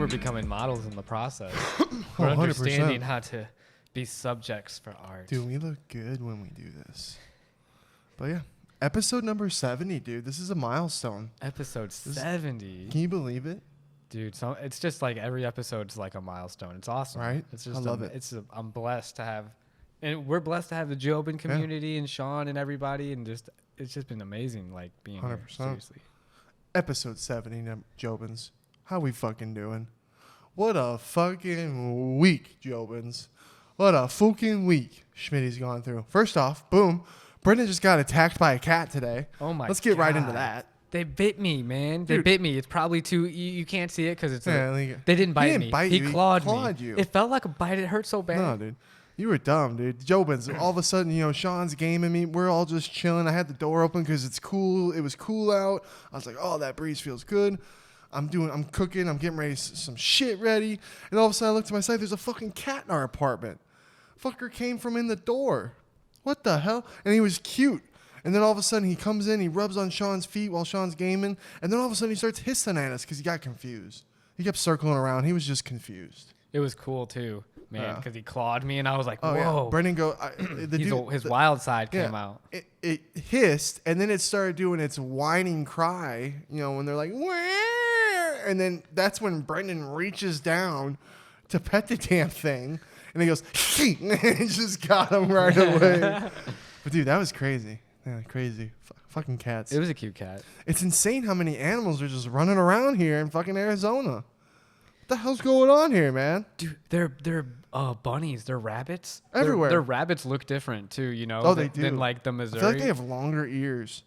we're becoming models in the process. Oh, We're 100%. understanding how to be subjects for art. Dude, we look good when we do this. But yeah, episode number 70, dude. This is a milestone. Episode 70. Can you believe it? Dude, so it's just like every episode's like a milestone. It's awesome. Right? It's just I love it. I'm blessed to have, and we're blessed to have the Jobin community and Sean and everybody, and just it's just been amazing, like being 100%. here. Seriously. Episode 70, Jobins. How we fucking doing? What a fucking week, Jobins. What a fucking week Schmitty's gone through. First off, boom, Brenden just got attacked by a cat today. Oh my! Let's get right into that. They bit me, man. They bit me. It's probably too. You can't see it because it's. They didn't bite me. He clawed me. You. It felt like a bite. It hurt so bad. No, dude. You were dumb, dude. Jobins, all of a sudden, Sean's gaming me. We're all just chilling. I had the door open because it's cool. It was cool out. I was like, oh, that breeze feels good. I'm cooking. I'm getting ready, some shit ready. And all of a sudden, I look to my side. There's a fucking cat in our apartment. Fucker came from in the door. What the hell? And he was cute. And then all of a sudden, he comes in. He rubs on Sean's feet while Sean's gaming. And then all of a sudden, he starts hissing at us because he got confused. He kept circling around. He was just confused. It was cool, too, man, because he clawed me. And I was like, whoa. Yeah. Brenden his wild side came out. It hissed. And then it started doing its whining cry, when they're like, where? And then that's when Brenden reaches down to pet the damn thing. And he goes, and it just got him right away. But, dude, that was crazy. Yeah, crazy. Fucking cats. It was a cute cat. It's insane how many animals are just running around here in fucking Arizona. What the hell's going on here, man? Dude, they're bunnies. They're rabbits. Everywhere. Their rabbits look different, too, Oh, they do. Than, like, the Missouri. I feel like they have longer ears.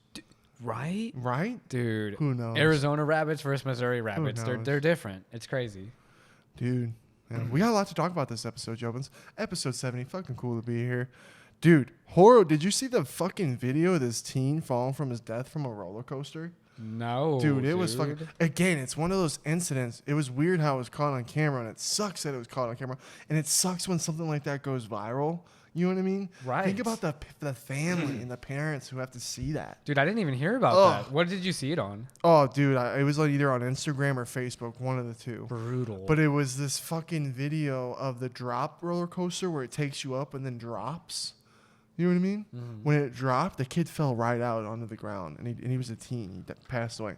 Right? Right? Dude. Who knows? Arizona rabbits versus Missouri rabbits. They're different. It's crazy. Dude. Man, we got a lot to talk about this episode, Jobins. Episode 70. Fucking cool to be here. Dude, Horo, did you see the fucking video of this teen falling from his death from a roller coaster? No. Dude, it was fucking... Again, it's one of those incidents. It was weird how it was caught on camera, and it sucks that it was caught on camera. And it sucks when something like that goes viral. You know what I mean? Right. Think about the family and the parents who have to see that. Dude, I didn't even hear about that. What did you see it on? Oh, dude, it was like either on Instagram or Facebook, one of the two. Brutal. But it was this fucking video of the drop roller coaster where it takes you up and then drops. You know what I mean? Mm. When it dropped, the kid fell right out onto the ground, and he was a teen. He passed away.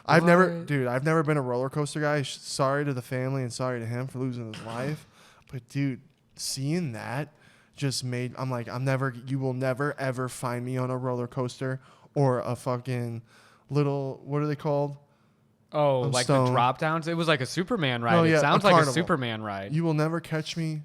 I've never been a roller coaster guy. Sorry to the family and sorry to him for losing his life. But dude, seeing that just made you will never ever find me on a roller coaster or a fucking little, what are they called? Oh, like the drop downs? It was like a Superman ride. No, yeah, it sounds like carnival. a Superman ride. You will never catch me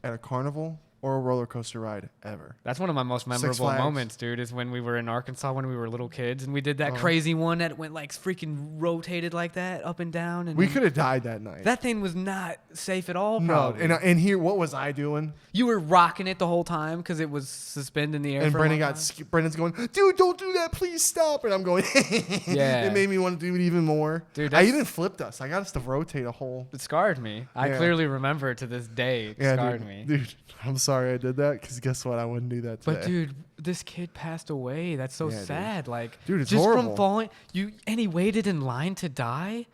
at a carnival or a roller coaster ride ever. That's one of my most memorable moments, dude, is when we were in Arkansas when we were little kids and we did that crazy one that went like freaking rotated like that up and down. And we could have died that night. That thing was not safe at all, probably. No, and here, what was I doing? You were rocking it the whole time because it was suspended in the air. And Brendan's going, dude, don't do that, please stop. And I'm going, yeah. It made me want to do it even more. Dude, I even flipped us. I got us to rotate a whole. It scarred me. I clearly remember to this day. It scarred me. Dude, I'm sorry I did that because guess what? I wouldn't do that today. But dude, this kid passed away. That's so sad. Dude. Like, dude, it's just horrible. From falling. And he waited in line to die.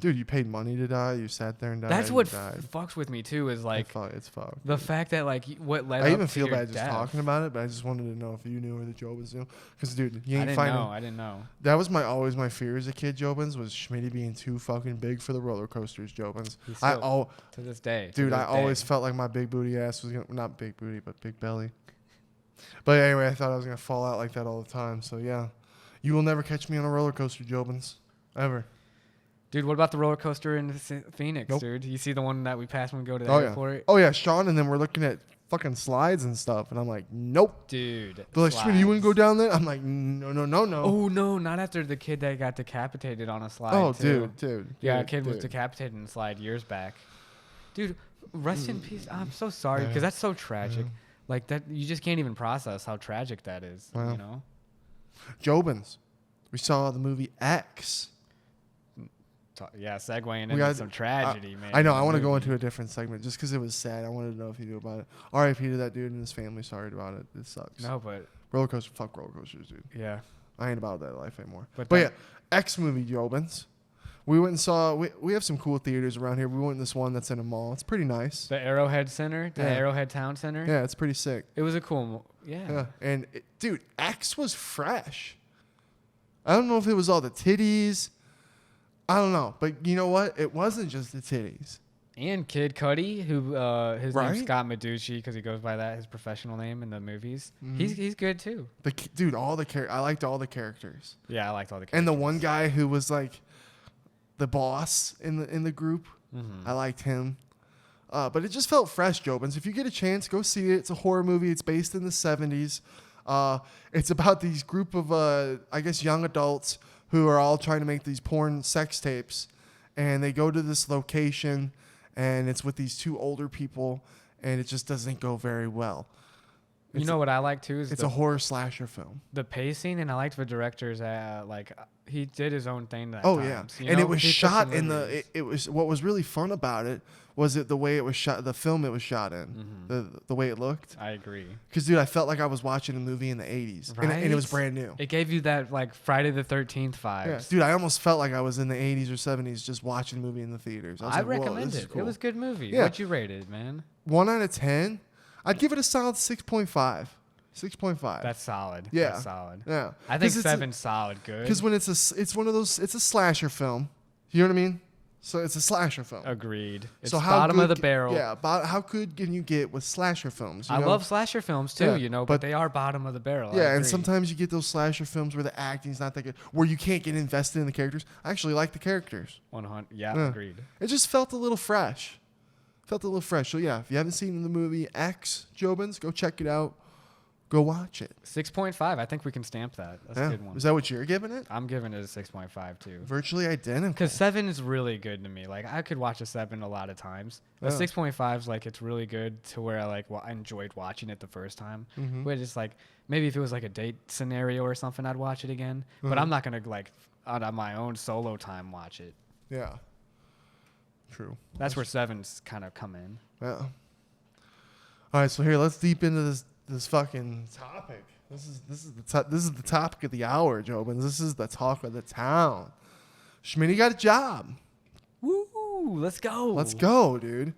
Dude, you paid money to die. You sat there and died. That's what fucks with me too. Is like it's fucked. The fact that like what led. I even up feel to your bad death. just talking about it, but I just wanted to know if you knew or the Jobins knew. Because dude, you ain't finding. I didn't know. That was always my fear as a kid. Jobins was Schmitty being too fucking big for the roller coasters. Jobins. To this day. Dude, I always felt like my big booty ass was not big booty, but big belly. But anyway, I thought I was gonna fall out like that all the time. So yeah, you will never catch me on a roller coaster, Jobins, ever. Dude, what about the roller coaster in Phoenix, Nope. dude? You see the one that we passed when we go to the airport? Oh yeah, Sean and then we're looking at fucking slides and stuff, and I'm like, nope. Dude. They're like, Schmitty, you wouldn't go down there? I'm like, no. Oh no, not after the kid that got decapitated on a slide. Oh, too. dude. Yeah, a kid was decapitated in a slide years back. Dude, rest in peace. I'm so sorry because that's so tragic. Yeah. Like that, you just can't even process how tragic that is. Wow. You know. Jobins, we saw the movie X. Yeah, segueing into some tragedy, man. I know. I want to go into a different segment just because it was sad. I wanted to know if you knew about it. R.I.P. to that dude and his family. Sorry about it. It sucks. No, but roller coaster. Fuck roller coasters, dude. Yeah. I ain't about that life anymore. But yeah, X movie, Jobins. We went and saw. We have some cool theaters around here. We went to this one that's in a mall. It's pretty nice. The Arrowhead Center, the Arrowhead Town Center. Yeah, it's pretty sick. It was a cool. Yeah. And dude, X was fresh. I don't know if it was all the titties. I don't know, but you know what? It wasn't just the titties. And Kid Cudi, who his Right? name's Scott Meducci because he goes by that, his professional name in the movies. Mm-hmm. He's good too. Dude, I liked all the characters. Yeah, I liked all the characters. And the one guy who was like the boss in the group, I liked him. But it just felt fresh, Jobins. If you get a chance, go see it. It's a horror movie. It's based in the 70s. It's about these group of, I guess, young adults who are all trying to make these porn sex tapes. And they go to this location, and it's with these two older people, and it just doesn't go very well. You know what I like too is it's a horror slasher film. The pacing, and I liked the director's he did his own thing. Yeah, and it was shot in the. It was what was really fun about it was it the way it was shot, the film it was shot in, the way it looked. I agree. Because dude, I felt like I was watching a movie in the 80s, right? and it was brand new. It gave you that like Friday the 13th vibes. Yeah. Dude, I almost felt like I was in the 80s or 70s just watching a movie in the theaters. I recommend it. Cool. It was a good movie. Yeah. What'd you rate it, man? 1 out of 10. I'd give it a solid 6.5. 6.5. That's solid. Yeah. That's solid. Yeah. I think 7's solid good. Because when it's one of those, it's a slasher film. You know what I mean? So it's a slasher film. Agreed. It's so bottom of the barrel. Yeah. How good can you get with slasher films? I love slasher films too, Yeah, but they are bottom of the barrel. Yeah, and sometimes you get those slasher films where the acting's not that good, where you can't get invested in the characters. I actually like the characters. 100. Yeah, agreed. It just felt a little fresh. So yeah, if you haven't seen the movie X, Jobins, go check it out. Go watch it. 6.5. I think we can stamp that. That's a good one. Is that what you're giving it? I'm giving it a 6.5 too. Virtually identical. Because 7 is really good to me. Like I could watch a 7 a lot of times. But 6.5 is like it's really good to where I enjoyed watching it the first time. But it's like maybe if it was like a date scenario or something, I'd watch it again. But I'm not gonna like on my own solo time watch it. Yeah. True. That's where 7's kind of come in. Yeah. All right, so here let's deep into this fucking topic. This is the topic of the hour, Jobins. This is the talk of the town. Schmitty got a job. Woo! Let's go. Let's go, dude.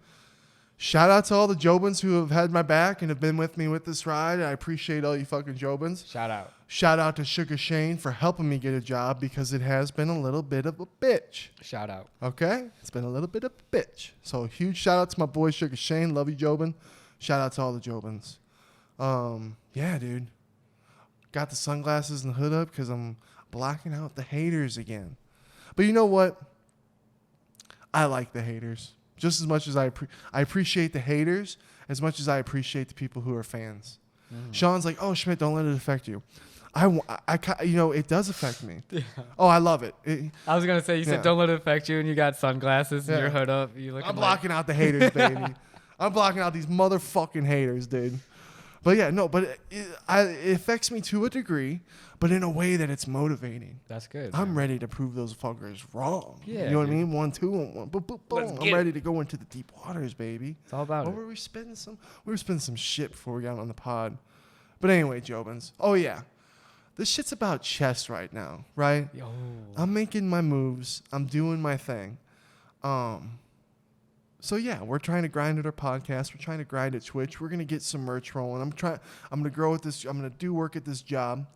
Shout out to all the Jobins who have had my back and have been with me with this ride. I appreciate all you fucking Jobins. Shout out. Shout out to Sugar Shane for helping me get a job because it has been a little bit of a bitch. Shout out. Okay? It's been a little bit of a bitch. So huge shout out to my boy Sugar Shane. Love you, Jobin. Shout out to all the Jobins. Yeah, dude. Got the sunglasses and the hood up because I'm blocking out the haters again. But you know what? I like the haters just as much as I appreciate the haters as much as I appreciate the people who are fans. Sean's like, "Oh, Schmidt, don't let it affect you." It does affect me. Yeah. Oh, I love it. I was gonna say you said don't let it affect you, and you got sunglasses and your hood up. I'm blocking out the haters, baby. I'm blocking out these motherfucking haters, dude. But yeah, no, but it affects me to a degree, but in a way that it's motivating. That's good. I'm ready to prove those fuckers wrong. Yeah, you know what I mean? 1, 2, and 1. Boom, boom, boom. I'm ready to go into the deep waters, baby. It's all about it. We were spending some shit before we got on the pod. But anyway, Jobins. Oh yeah, this shit's about chess right now, right? Yo. I'm making my moves. I'm doing my thing. So yeah, we're trying to grind at our podcast. We're trying to grind at Twitch. We're gonna get some merch rolling. I'm gonna grow at this. I'm gonna do work at this job.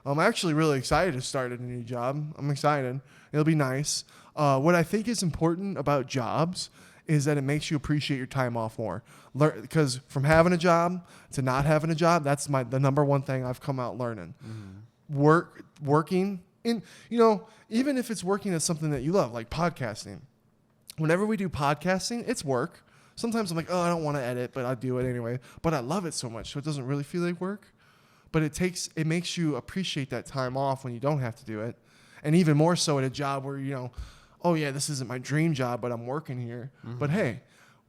I'm actually really excited to start at a new job. I'm excited. It'll be nice. What I think is important about jobs is that it makes you appreciate your time off more. Because from having a job to not having a job, that's the number one thing I've come out learning. Working in, even if it's working at something that you love, like podcasting. Whenever we do podcasting, it's work. Sometimes I'm like, oh, I don't want to edit, but I do it anyway. But I love it so much, so it doesn't really feel like work. But it makes you appreciate that time off when you don't have to do it. And even more so at a job where, oh yeah, this isn't my dream job, but I'm working here. But hey,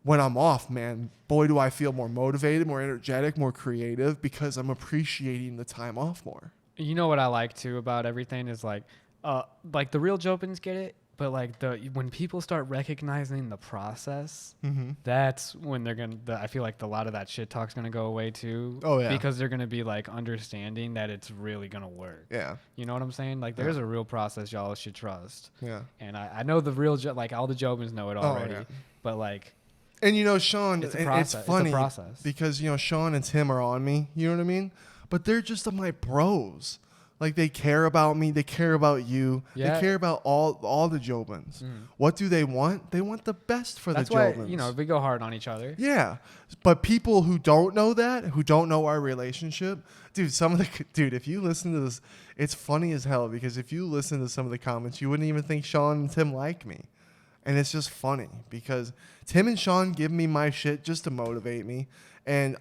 when I'm off, man, boy, do I feel more motivated, more energetic, more creative because I'm appreciating the time off more. You know what I like too about everything is like the real Jobins get it. But like when people start recognizing the process, that's when they're gonna. I feel like a lot of that shit talk's gonna go away too. Oh yeah. Because they're gonna be like understanding that it's really gonna work. Yeah. You know what I'm saying? Like there's a real process y'all should trust. Yeah. And I know the real like all the Jobins know it already. Yeah. But like. And you know, Sean, it's funny it's a process. Because you know Sean and Tim are on me. You know what I mean? But they're just my bros. Like they care about me. They care about you. Yeah. They care about all the Jobins. What do they want? They want the best for the Jobins. That's why, you know, we go hard on each other. Yeah. But people who don't know that, who don't know our relationship, dude, if you listen to this, it's funny as hell because if you listen to some of the comments, you wouldn't even think Sean and Tim like me. And it's just funny because Tim and Sean give me my shit just to motivate me. And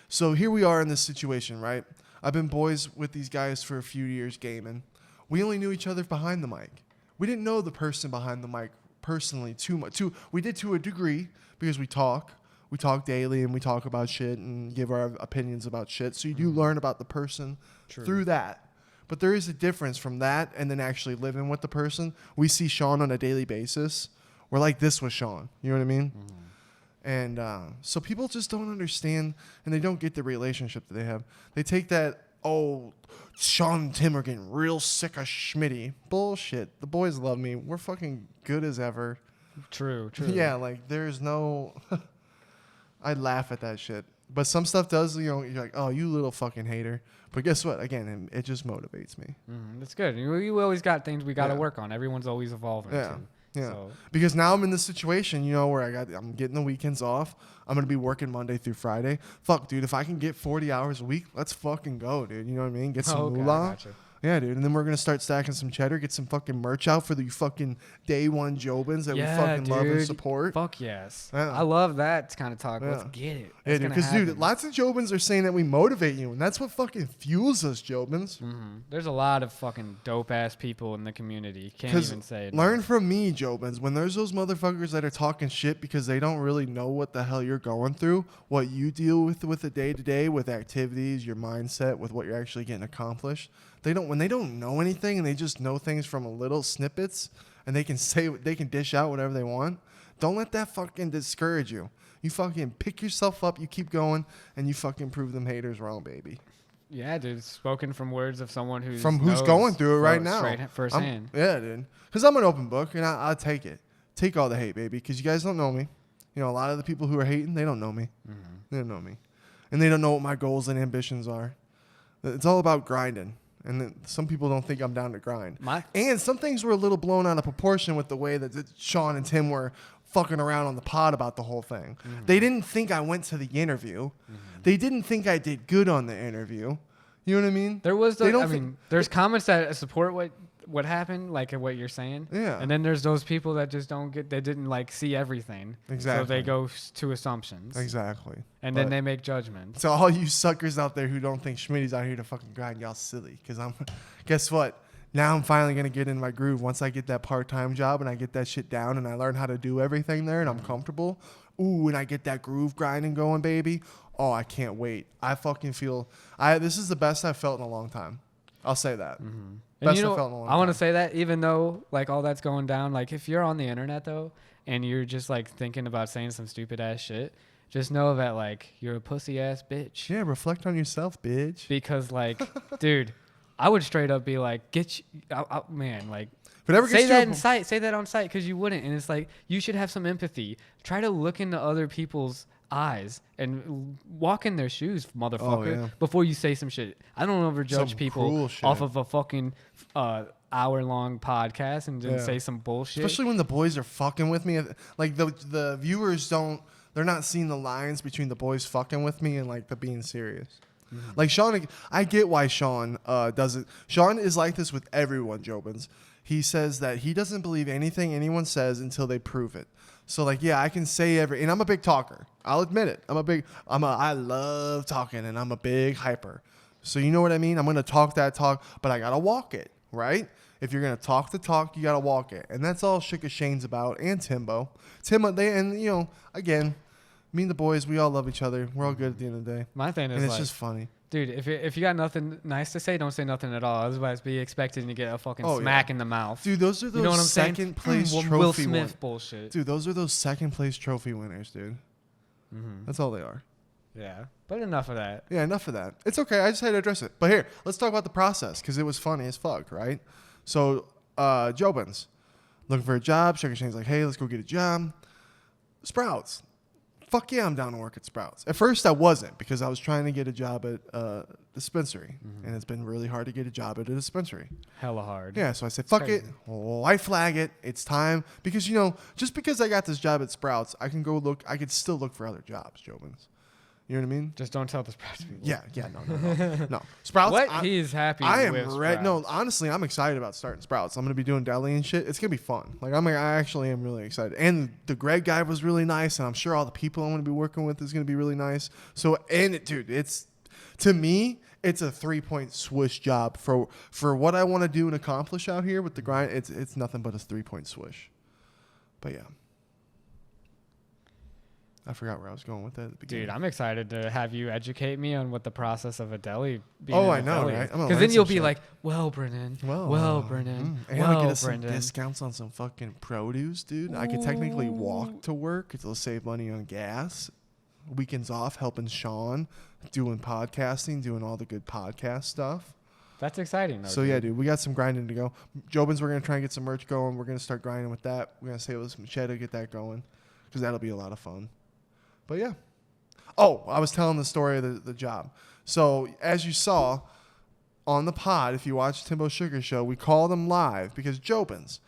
so here we are in this situation, right? I've been boys with these guys for a few years gaming. We only knew each other behind the mic. We didn't know the person behind the mic personally too much. We did to a degree because we talk. We talk daily and we talk about shit and give our opinions about shit. So you do learn about the person through that. But there is a difference from that and then actually living with the person. We see Sean on a daily basis. We're like this with Sean. You know what I mean? And so people just don't understand and they don't get the relationship that they have. They take that, Sean and Tim are getting real sick of Schmitty. Bullshit. The boys love me. We're fucking good as ever. True. Yeah, like there's no... I laugh at that shit. But some stuff does, you know, you're like, oh, you little fucking hater. But guess what? Again, it just motivates me. That's good. We always got things we got to work on. Everyone's always evolving. Yeah. Too. Yeah. So. Because now I'm in this situation, you know, where I'm getting the weekends off. I'm going to be working Monday through Friday. Fuck, dude, if I can get 40 hours a week, let's fucking go, dude. You know what I mean? Get some moolah. Gotcha. Yeah, dude. And then we're going to start stacking some cheddar, get some fucking merch out for the fucking day one Jobins that we fucking love and support. Fuck yes. Yeah. I love that kind of talk. Yeah. Let's get it. Yeah, dude. Because, dude, lots of Jobins are saying that we motivate you, and that's what fucking fuels us, Jobins. There's a lot of fucking dope-ass people in the community. Can't even say it. Learn from me, Jobins. When there's those motherfuckers that are talking shit because they don't really know what the hell you're going through, what you deal with the day-to-day, with activities, your mindset, with what you're actually getting accomplished. When they don't know anything and they just know things from a little snippets and they can dish out whatever they want, don't let that fucking discourage you. You fucking pick yourself up, you keep going, and you fucking prove them haters wrong, baby. Yeah, dude. Spoken from words of someone who's going through it right now. Straight firsthand. Yeah, dude. Because I'm an open book and I'll take it. Take all the hate, baby, because you guys don't know me. You know, a lot of the people who are hating, they don't know me. They don't know me. And they don't know what my goals and ambitions are. It's all about grinding. And then some people don't think I'm down to grind. And some things were a little blown out of proportion with the way that Sean and Tim were fucking around on the pod about the whole thing. They didn't think I went to the interview. They didn't think I did good on the interview. You know what I mean? There's comments that support what happened, like what you're saying. Yeah. And then there's those people that just they didn't like see everything. Exactly. So they go to assumptions. Exactly. And then they make judgments. So all you suckers out there who don't think Schmitty's out here to fucking grind, y'all silly. Because guess what? Now I'm finally going to get in my groove. Once I get that part-time job and I get that shit down and I learn how to do everything there and I'm comfortable. Ooh, and I get that groove grinding going, baby. Oh, I can't wait. I fucking feel... this is the best I've felt in a long time. I'll say that. And you know, I want to say that even though like all that's going down, like if you're on the internet though, and you're just like thinking about saying some stupid ass shit, just know that like you're a pussy ass bitch. Yeah, reflect on yourself, bitch. Because like, dude, I would straight up be like, man, like, say that on site because you wouldn't. And it's like, you should have some empathy. Try to look into other people's eyes and walk in their shoes, motherfucker, before you say some shit. I don't ever judge people off of a fucking hour-long podcast and then say some bullshit. Especially when the boys are fucking with me. Like the viewers they're not seeing the lines between the boys fucking with me and like the being serious. Like Sean, I get why Sean does it. Sean is like this with everyone, Jobins. He says that he doesn't believe anything anyone says until they prove it. So like, yeah, I can say and I'm a big talker. I'll admit it. I love talking and I'm a big hyper. So you know what I mean? I'm going to talk that talk, but I got to walk it, right? If you're going to talk the talk, you got to walk it. And that's all Shika Shane's about and Timbo. And you know, again, me and the boys, we all love each other. We're all good at the end of the day. My thing is, and it's just funny. Dude, if you got nothing nice to say, don't say nothing at all. Otherwise, be expecting to get a fucking smack in the mouth. Dude, those are those you know what I'm second place trophy Will Smith bullshit. Dude, those are those second place trophy winners, dude. That's all they are. Yeah, but enough of that. Yeah, enough of that. It's okay. I just had to address it. But here, let's talk about the process because it was funny as fuck, right? So, Jobins, looking for a job. Sugar Shane's like, hey, let's go get a job. Sprouts. Fuck yeah, I'm down to work at Sprouts. At first, I wasn't because I was trying to get a job at a dispensary. And it's been really hard to get a job at a dispensary. Hella hard. Yeah, so I said, fuck it. White flag it. It's time. Because, just because I got this job at Sprouts, I can go look. I could still look for other jobs, Jobins. You know what I mean? Just don't tell the Sprouts people. Yeah, no. Sprouts. What? He's happy. I am with ready. No, Sprouts. honestly, I'm excited about starting Sprouts. I'm gonna be doing deli and shit. It's gonna be fun. Like I actually am really excited. And the Greg guy was really nice, and I'm sure all the people I'm gonna be working with is gonna be really nice. So, dude, it's to me, it's a 3-point swish job for what I want to do and accomplish out here with the grind. It's nothing but a 3-point swish. But yeah. I forgot where I was going with that at the beginning. Dude, I'm excited to have you educate me on what the process of a deli. I know, right? Because then you'll be like, well, Brenden. Well, Brenden. And I'm gonna get some discounts on some fucking produce, dude. Ooh. I could technically walk to work. It'll save money on gas. Weekends off, helping Sean, doing podcasting, doing all the good podcast stuff. That's exciting, though. So, yeah, dude, we got some grinding to go. Jobins, we're going to try and get some merch going. We're going to start grinding with that. We're going to save some cheddar, get that going, because that'll be a lot of fun. But, yeah. Oh, I was telling the story of the job. So, as you saw on the pod, if you watched Timbo's Sugar Show, we called him live because Jobins,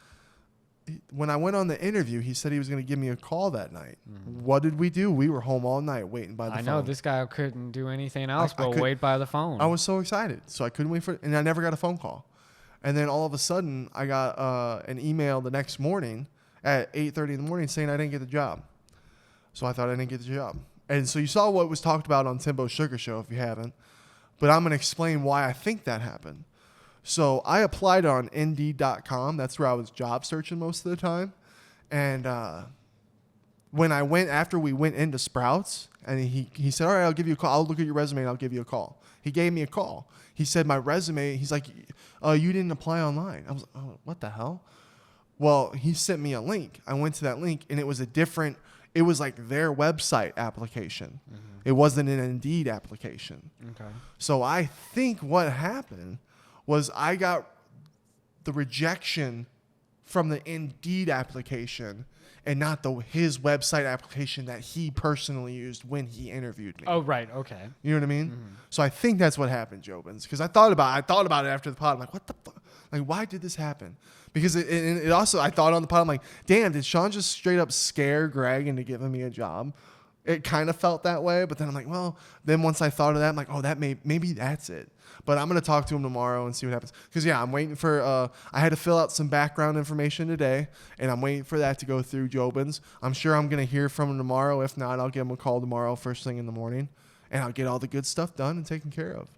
when I went on the interview, he said he was going to give me a call that night. What did we do? We were home all night waiting by the phone. I know. This guy couldn't do anything else but wait by the phone. I was so excited. So I couldn't wait for it. And I never got a phone call. And then all of a sudden, I got an email the next morning at 8:30 in the morning saying I didn't get the job. So I thought I didn't get the job. And so you saw what was talked about on Timbo's Sugar Show if you haven't. But I'm going to explain why I think that happened. So I applied on Indeed.com. That's where I was job searching most of the time. And when I went, after we went into Sprouts, and he said, all right, I'll give you a call. I'll look at your resume and I'll give you a call. He gave me a call. He said, my resume, he's like, you didn't apply online. I was like, oh, what the hell? Well, he sent me a link. I went to that link, and it was it was like their website application. Mm-hmm. It wasn't an Indeed application. Okay. So I think what happened was I got the rejection from the Indeed application and not his website application that he personally used when he interviewed me. Oh, right. Okay. You know what I mean? Mm-hmm. So I think that's what happened, Jobins. Because I thought about it after the pod. I'm like, what the fuck? Like, why did this happen? Because it also, I thought on the pod, I'm like, damn, did Sean just straight up scare Greg into giving me a job? It kind of felt that way. But then I'm like, well, then once I thought of that, I'm like, oh, maybe that's it. But I'm going to talk to him tomorrow and see what happens. Because, yeah, I'm waiting for, I had to fill out some background information today, and I'm waiting for that to go through Jobins. I'm sure I'm going to hear from him tomorrow. If not, I'll give him a call tomorrow first thing in the morning, and I'll get all the good stuff done and taken care of.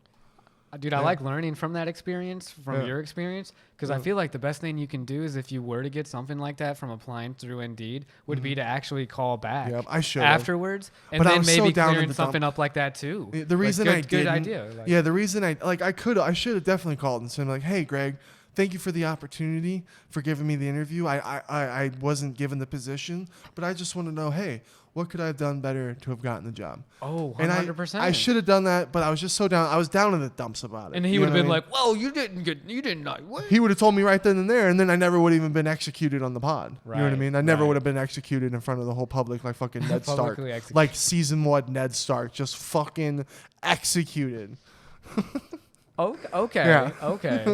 Dude, I like learning from that experience, from your experience, because I feel like the best thing you can do is if you were to get something like that from applying through Indeed would be to actually call back I should afterwards, and then maybe clearing something up like that too. The reason I didn't, good idea. The reason I should have definitely called and said like, hey, Greg, thank you for the opportunity for giving me the interview. I wasn't given the position, but I just want to know, hey, what could I have done better to have gotten the job? Oh, 100%. I should have done that, but I was just so down. I was down in the dumps about it. And he would have been like, "Well, you didn't know." What? He would have told me right then and there, and then I never would have even been executed on the pod. Right, you know what I mean? I never would have been executed in front of the whole public like fucking Ned Stark. Like season 1 Ned Stark, just fucking executed. Okay. Yeah. Okay.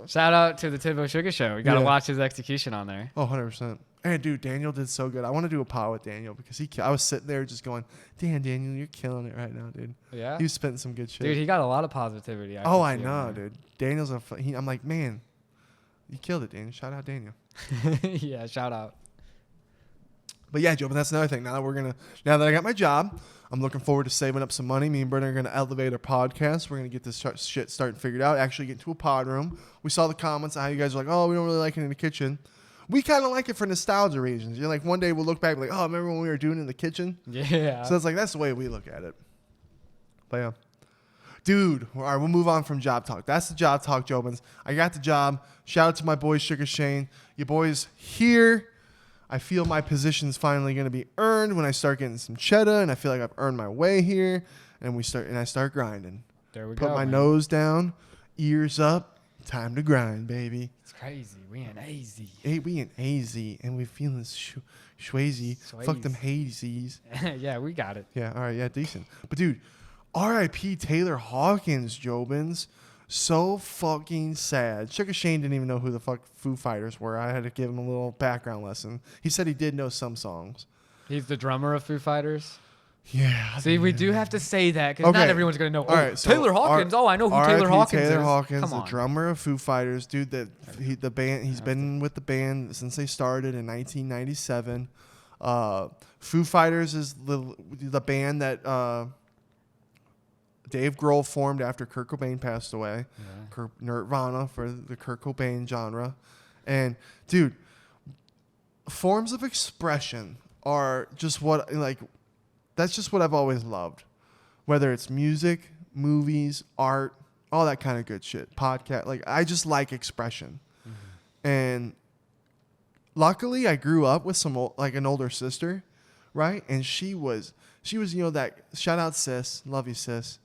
Shout out to the Timbo Sugar Show. You got to watch his execution on there. Oh, 100%. And dude, Daniel did so good. I want to do a pod with Daniel because I was sitting there just going, damn, Daniel, you're killing it right now, dude. Yeah. He was spitting some good shit. Dude, he got a lot of positivity. I know, dude. Daniel's I'm like, man, you killed it, Daniel. Shout out Daniel. Yeah, shout out. But yeah, Joe, but that's another thing. Now that I got my job, I'm looking forward to saving up some money. Me and Brenden are going to elevate our podcast. We're going to get this shit started figured out. Actually get into a pod room. We saw the comments on how you guys are like, oh, we don't really like it in the kitchen. We kind of like it for nostalgia reasons. You're like, one day we'll look back like, oh, remember when we were doing it in the kitchen? Yeah. So it's like, that's the way we look at it. But yeah. Dude, all right, we'll move on from job talk. That's the job talk, Jobins. I got the job. Shout out to my boy Sugar Shane. Your boy's here. I feel my position's finally going to be earned when I start getting some cheddar, and I feel like I've earned my way here. And I start grinding. There we go. Put my nose down, ears up. Time to grind, baby. It's crazy. We in AZ. Hey, we in AZ, and we feeling schwazy. Fuck them hazies. Yeah, we got it. Yeah, all right, yeah, decent. But dude, R.I.P. Taylor Hawkins, Jobins. So fucking sad. Sugar Shane didn't even know who the fuck Foo Fighters were. I had to give him a little background lesson. He said he did know some songs. He's the drummer of Foo Fighters. Yeah. See, we do have to say that because not everyone's going to know. All right, so Taylor Hawkins. I know who Taylor Hawkins is. Taylor Hawkins, Come the on. drummer of Foo Fighters, dude. The band. He's been with the band since they started in 1997. Foo Fighters is the band that Dave Grohl formed after Kurt Cobain passed away. Yeah. Nirvana for the Kurt Cobain genre, and dude, forms of expression are just what like. That's just what I've always loved, whether it's music, movies, art, all that kind of good shit. Podcast, like I just like expression, and luckily I grew up with an older sister, right? And she was that shout out sis, love you sis.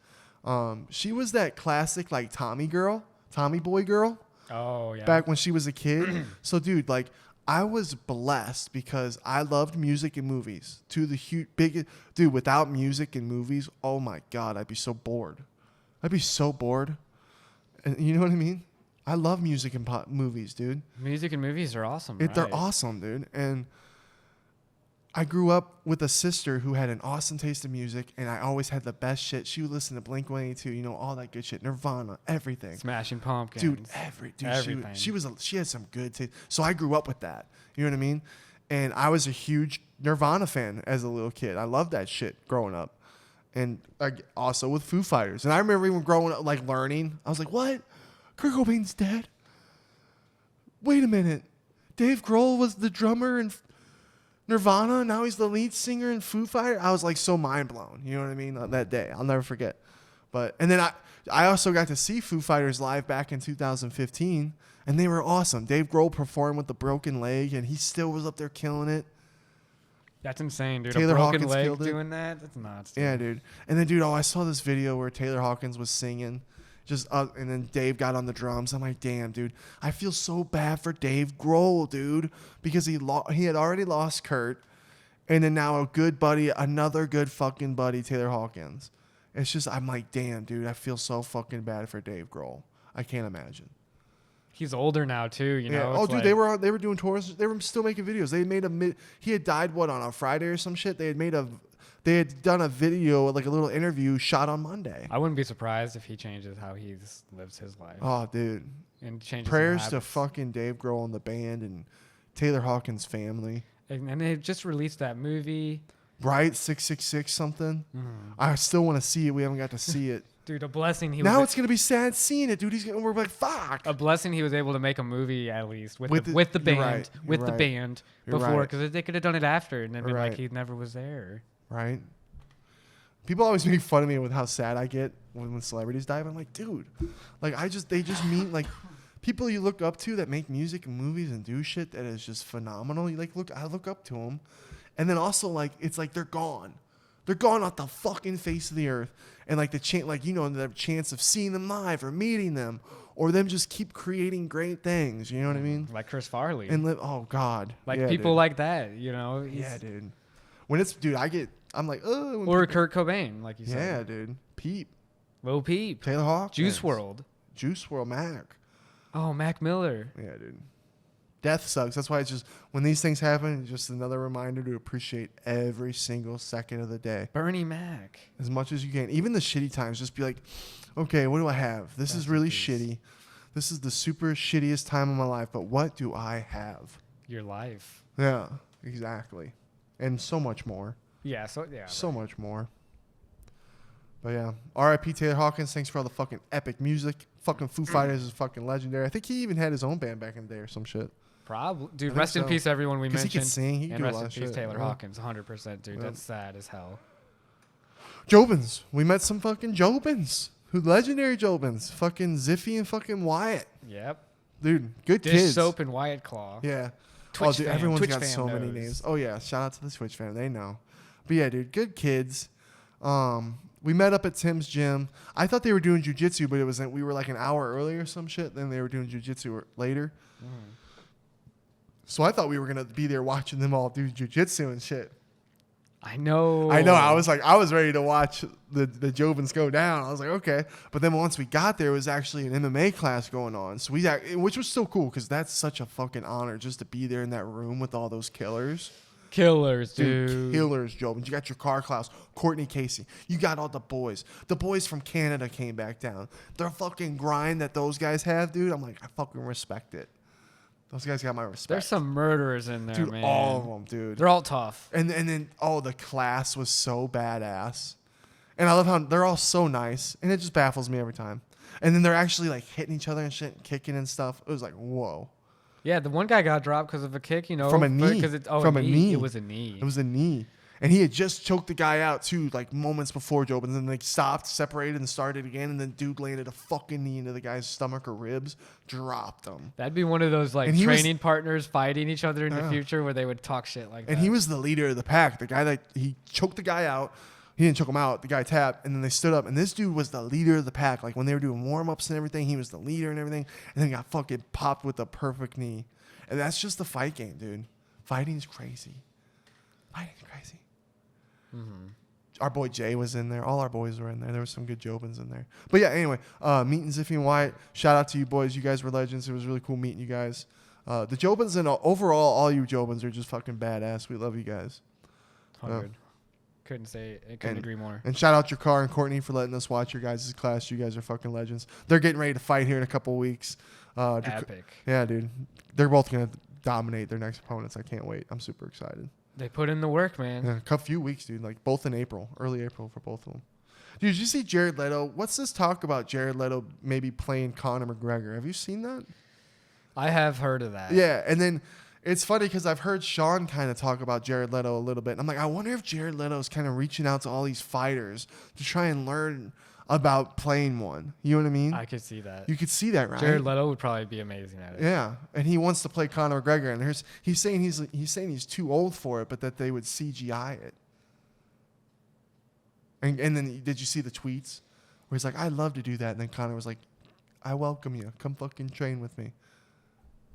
She was that classic like Tommy boy girl. Oh yeah. Back when she was a kid. So dude, like. I was blessed because I loved music and movies to the huge big dude. Without music and movies, oh my God, I'd be so bored. And you know what I mean? I love music and movies, dude. Music and movies are awesome. They're awesome, dude. And I grew up with a sister who had an awesome taste in music, and I always had the best shit. She would listen to Blink-182, all that good shit, Nirvana, everything. Smashing Pumpkins, dude. Everything. She had some good taste. So I grew up with that. You know what I mean? And I was a huge Nirvana fan as a little kid. I loved that shit growing up, and also with Foo Fighters. And I remember even growing up, like learning. I was like, "What? Kurt Cobain's dead? Wait a minute. Dave Grohl was the drummer and." Nirvana, now he's the lead singer in Foo Fighters. I was like so mind blown. You know what I mean? That day, I'll never forget. And then I also got to see Foo Fighters live back in 2015, and they were awesome. Dave Grohl performed with the broken leg, and he still was up there killing it. That's insane, dude. Taylor a broken Hawkins leg killed it. doing that? That's nuts. Dude. Yeah, dude. And then, dude, I saw this video where Taylor Hawkins was singing. And then Dave got on the drums. I'm like, damn, dude. I feel so bad for Dave Grohl, dude, because he had already lost Kurt, and then now another good fucking buddy, Taylor Hawkins. It's just, I'm like, damn, dude. I feel so fucking bad for Dave Grohl. I can't imagine. He's older now too, you know. Oh, dude, they were doing tours. They were still making videos. They made he had died on a Friday or some shit. They had done a video, like a little interview shot on Monday. I wouldn't be surprised if he changes how he lives his life. Oh, dude. And changes prayers to fucking Dave Grohl and the band and Taylor Hawkins' family. And they just released that movie. Right? 666 something. I still want to see it. We haven't got to see it. Dude, a blessing. It's going to be sad seeing it, dude. We're like, fuck. A blessing he was able to make a movie at least with the band. The band before. Because they could have done it after and then been like he never was there. Right. People always make fun of me with how sad I get when celebrities die. But I'm like, dude, like they just mean like people you look up to that make music and movies and do shit that is just phenomenal. I look up to them, and then also like it's like they're gone off the fucking face of the earth, and like the chance of seeing them live or meeting them or them just keep creating great things. You know what I mean? Like Chris Farley and oh god, like people like that. Yeah, dude. When it's I'm like, oh. Or Kurt Cobain, like you said. Yeah, dude. Peep. Lil Peep. Taylor Hawkins. Juice WRLD. Mac. Oh, Mac Miller. Yeah, dude. Death sucks. That's why it's just, when these things happen, it's just another reminder to appreciate every single second of the day. Bernie Mac. As much as you can. Even the shitty times, just be like, okay, what do I have? This is really shitty. This is the super shittiest time of my life, but what do I have? Your life. Yeah, exactly. And so much more. Yeah, so much more. But yeah, R.I.P. Taylor Hawkins. Thanks for all the fucking epic music. Fucking Foo Fighters is fucking legendary. I think he even had his own band back in the day or some shit. Probably, dude. Rest in peace, everyone we mentioned. He could sing. He could do a rest lot in of peace, shit. Taylor Hawkins. 100%, dude. Yeah. That's sad as hell. Jobins. We met some fucking Jobins. Legendary Jobins. Fucking Ziffy and fucking Wyatt. Yep. Dude, good Dish kids. Soap and Wyatt Claw. Yeah. Twitch dude, fam. everyone's Twitch got fam so many knows. names. Oh, yeah. Shout out to the Twitch fam. They know. But, yeah, dude, good kids. We met up at Tim's gym. I thought they were doing jiu-jitsu, but we were like an hour early or some shit. Then they were doing jiu-jitsu later. So I thought we were going to be there watching them all do jiu-jitsu and shit. I know. I was ready to watch the Jobins go down. I was like, okay. But then once we got there, it was actually an MMA class going on. So which was so cool because that's such a fucking honor just to be there in that room with all those killers. Killers, dude. Killers, Jobins. You got your car Klaus, Courtney Casey. You got all the boys. The boys from Canada came back down. Their fucking grind that those guys have, dude, I'm like, I fucking respect it. Those guys got my respect. There's some murderers in there, dude, man. all of them, dude. They're all tough. And then, the class was so badass. And I love how they're all so nice. And it just baffles me every time. And then they're actually, like, hitting each other and shit, and kicking and stuff. It was like, whoa. Yeah, the one guy got dropped because of a kick, From a knee. From a knee. It was a knee. It was a knee. And he had just choked the guy out, too, like, moments before Jobins. And then they stopped, separated, and started again. And then dude landed a fucking knee into the guy's stomach or ribs. Dropped him. That'd be one of those, like, training partners fighting each other in the future where they would talk shit like that. And he was the leader of the pack. The guy that he choked the guy out. He didn't choke him out. The guy tapped. And then they stood up. And this dude was the leader of the pack. Like, when they were doing warm-ups and everything, he was the leader and everything. And then got fucking popped with a perfect knee. And that's just the fight game, dude. Fighting's crazy. Fighting's crazy. Mm-hmm. Our boy Jay was in there. All our boys were in there. There was some good Jobins in there. But yeah, anyway, meeting Ziffy and Wyatt. Shout out to you boys. You guys were legends. It was really cool meeting you guys. The Jobins and overall, all you Jobins are just fucking badass. We love you guys. 100. Couldn't agree more. And shout out your car and Courtney for letting us watch your guys' class. You guys are fucking legends. They're getting ready to fight here in a couple weeks. Epic. Yeah, dude. They're both going to dominate their next opponents. I can't wait. I'm super excited. They put in the work, man. Yeah, a few weeks, dude. Like both in April, early April for both of them. Dude, did you see Jared Leto? What's this talk about Jared Leto maybe playing Conor McGregor? Have you seen that? I have heard of that. Yeah, and then it's funny because I've heard Sean kind of talk about Jared Leto a little bit. And I'm like, I wonder if Jared Leto is kind of reaching out to all these fighters to try and learn about playing one. You know what I mean? I could see that. You could see that, right? Jared Leto would probably be amazing at it. Yeah, and he wants to play Conor McGregor, and he's saying he's too old for it, but that they would CGI it. And then did you see the tweets where he's like, I'd love to do that, and then Conor was like, I welcome you. Come fucking train with me.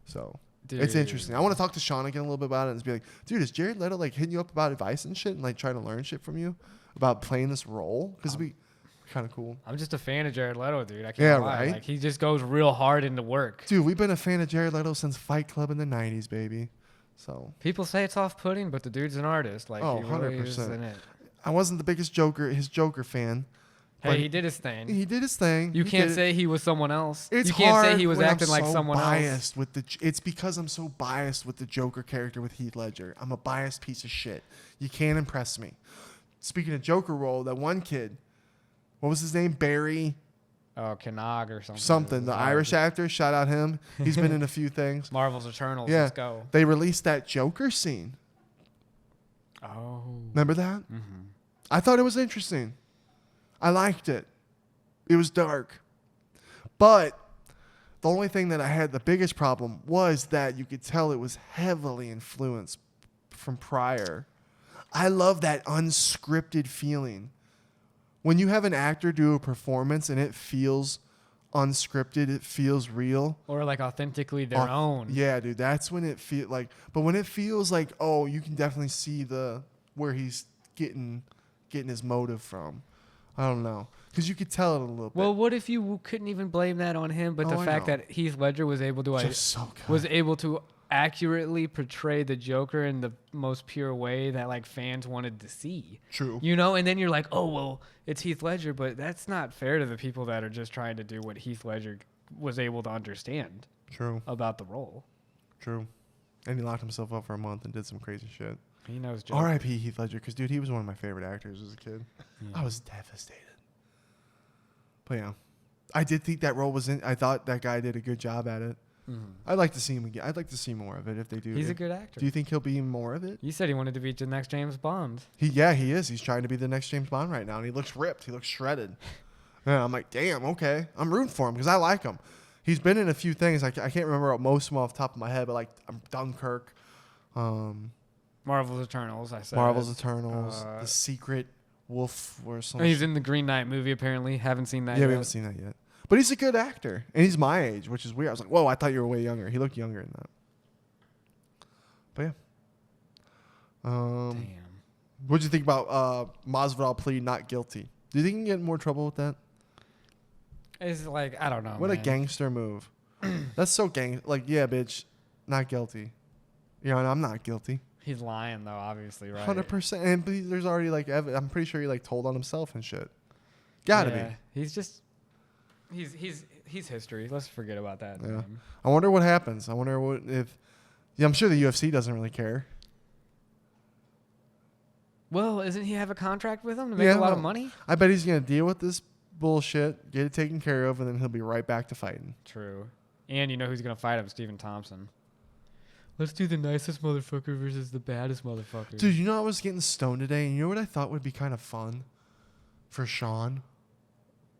So dude, it's interesting. I want to talk to Sean again a little bit about it and just be like, dude, is Jared Leto like hitting you up about advice and shit and like trying to learn shit from you about playing this role? Because we kind of cool. I'm just a fan of Jared Leto, dude. I can't lie. Right? Like he just goes real hard into work. Dude, we've been a fan of Jared Leto since Fight Club in the 90s, baby. So people say it's off-putting, but the dude's an artist. Like he really 100%. Is in it. I wasn't the biggest Joker fan. Hey, he did his thing. He did his thing. You can't say he was someone else. You can't say he was acting like someone else. It's because I'm so biased with the Joker character with Heath Ledger. I'm a biased piece of shit. You can't impress me. Speaking of Joker role, that one kid, what was his name? Barry? Oh, Kenogg or something. Something. The Irish actor. Shout out him. He's been in a few things. Marvel's Eternals. Yeah. Let's go. They released that Joker scene. Oh. Remember that? Mm-hmm. I thought it was interesting. I liked it. It was dark. But the only thing that I had the biggest problem was that you could tell it was heavily influenced from prior. I love that unscripted feeling. When you have an actor do a performance and it feels unscripted, it feels real. Or like authentically their own. Yeah, dude, that's when it feels like, but when it feels like, oh, you can definitely see where he's getting his motive from. I don't know. Because you could tell it a little bit. Well, what if you couldn't even blame that on him, but the fact that Heath Ledger was able to accurately portray the Joker in the most pure way that like fans wanted to see. True. You know, and then you're like, oh, well, it's Heath Ledger, but that's not fair to the people that are just trying to do what Heath Ledger was able to understand. True. About the role. True. And he locked himself up for a month and did some crazy shit. He knows Joker. R.I.P. Heath Ledger, because, dude, he was one of my favorite actors as a kid. Yeah. I was devastated. But, yeah. I did think that role was I thought that guy did a good job at it. Mm-hmm. I'd like to see him again. I'd like to see more of it if they do. He's a good actor. Do you think he'll be more of it? You said he wanted to be the next James Bond. He is. He's trying to be the next James Bond right now, and he looks ripped. He looks shredded. Yeah, I'm like, damn, okay. I'm rooting for him because I like him. He's been in a few things. I can't remember most of them off the top of my head, but like Dunkirk. Marvel's Eternals, I said. Marvel's Eternals. The Secret Wolf or something. He's in the Green Knight movie, apparently. Haven't seen that yet. Yeah, we haven't seen that yet. But he's a good actor. And he's my age, which is weird. I was like, whoa, I thought you were way younger. He looked younger than that. But yeah. Damn. What'd you think about Masvidal plea not guilty? Do you think he can get in more trouble with that? It's like, I don't know. What man. a gangster move. That's so like, yeah, bitch, not guilty. You know, and I'm not guilty. He's lying though, obviously, right? 100%. And there's already like, I'm pretty sure he like told on himself and shit. Gotta be. He's just, he's history. Let's forget about that. Yeah. I wonder what happens. I wonder what if. Yeah, I'm sure the UFC doesn't really care. Well, doesn't he have a contract with him to make a lot of money? I bet he's gonna deal with this bullshit, get it taken care of, and then he'll be right back to fighting. True. And you know who's gonna fight him? Stephen Thompson. Let's do the nicest motherfucker versus the baddest motherfucker. Dude, you know I was getting stoned today, and you know what I thought would be kind of fun for Sean?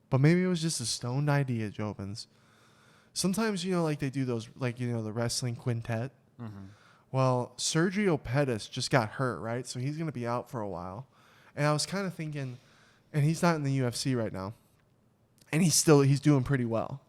But maybe it was just a stoned idea, Jobins. Sometimes, you know, like they do those, like, you know, the wrestling quintet. Mm-hmm. Well, Sergio Pettis just got hurt, right? So he's going to be out for a while. And I was kind of thinking, and he's not in the UFC right now. And he's doing pretty well.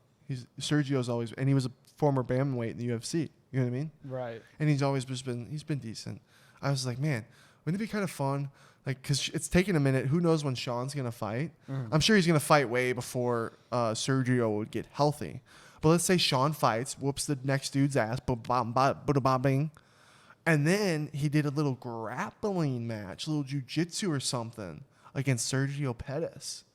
Sergio's always, and he was a former bantamweight in the UFC. You know what I mean? Right. And he's always just he's been decent. I was like, man, wouldn't it be kind of fun? Like, because it's taking a minute. Who knows when Sean's going to fight? Mm. I'm sure he's going to fight way before Sergio would get healthy. But let's say Sean fights, whoops the next dude's ass, bing. And then he did a little grappling match, a little jiu-jitsu or something against Sergio Pettis.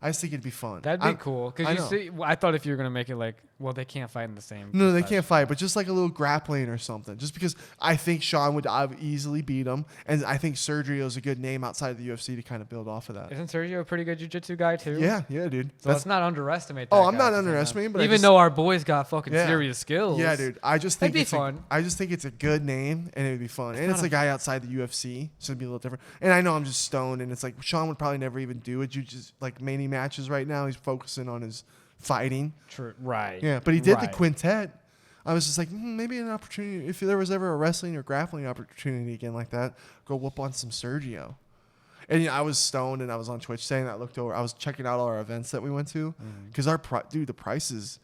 I just think it'd be fun. That'd be cool. Because I thought if you were going to make it like, well, they can't fight in the same. No, they can't fight, but just like a little grappling or something. Just because I think Sean would easily beat him. And I think Sergio's a good name outside of the UFC to kind of build off of that. Isn't Sergio a pretty good jiu-jitsu guy too? Yeah, dude. So let's not underestimate that. Oh, I'm not underestimating, but even though our boys got fucking serious skills. Yeah, dude. I just think it'd be fun. I just think it's a good name and it'd be fun. And it's a guy outside the UFC, so it'd be a little different. And I know I'm just stoned, and it's like Sean would probably never even do jiu-jitsu like many matches right now. He's focusing on his fighting. True. Right. Yeah, but he did the quintet. I was just like, maybe an opportunity. If there was ever a wrestling or grappling opportunity again like that, go whoop on some Sergio. And I was stoned, and I was on Twitch saying I looked over. I was checking out all our events that we went to, because the prices,